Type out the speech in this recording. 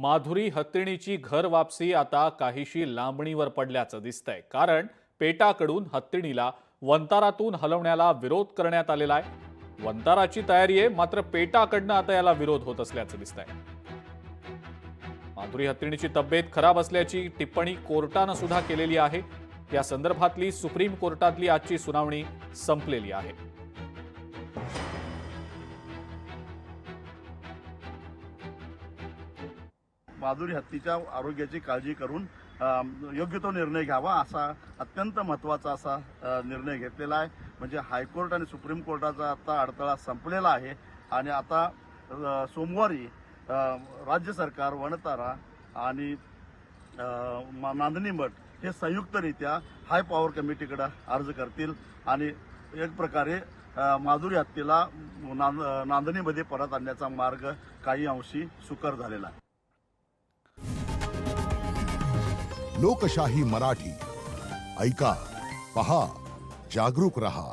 माधुरी हत्तीणीची घर वापसी आता काहीशी लांबणीवर पडल्याचं दिसतंय। कारण पेटाकडून हत्तीणीला वंतारातून हलवण्याला विरोध करण्यात आलेला आहे। वंताराची तयारी आहे, मात्र पेटाकडनं आता याला विरोध होत असल्याचं दिसतंय। माधुरी हत्तीणीची तब्येत खराब असल्याची टिप्पणी कोर्टानं सुद्धा केलेली आहे। या संदर्भातली सुप्रीम कोर्टातली आजची सुनावणी संपलेली आहे। माधुरी हत्तीच्या आरोग्याची काळजी करून योग्य तो निर्णय घ्यावा असा अत्यंत महत्त्वाचा असा निर्णय घेतलेला आहे। म्हणजे हायकोर्ट आणि सुप्रीम कोर्टाचा आता अडथळा संपलेला आहे आणि आता सोमवारी राज्य सरकार, वनतारा आणि नांदणी मठ हे संयुक्तरित्या हाय पॉवर कमिटीकडे अर्ज करतील आणि एक प्रकारे माधुरी हत्तीला नांदणीमध्ये परत आणण्याचा मार्ग काही अंशी सुकर झालेला आहे। लोकशाही मराठी ऐका, पहा, जागरूक रहा।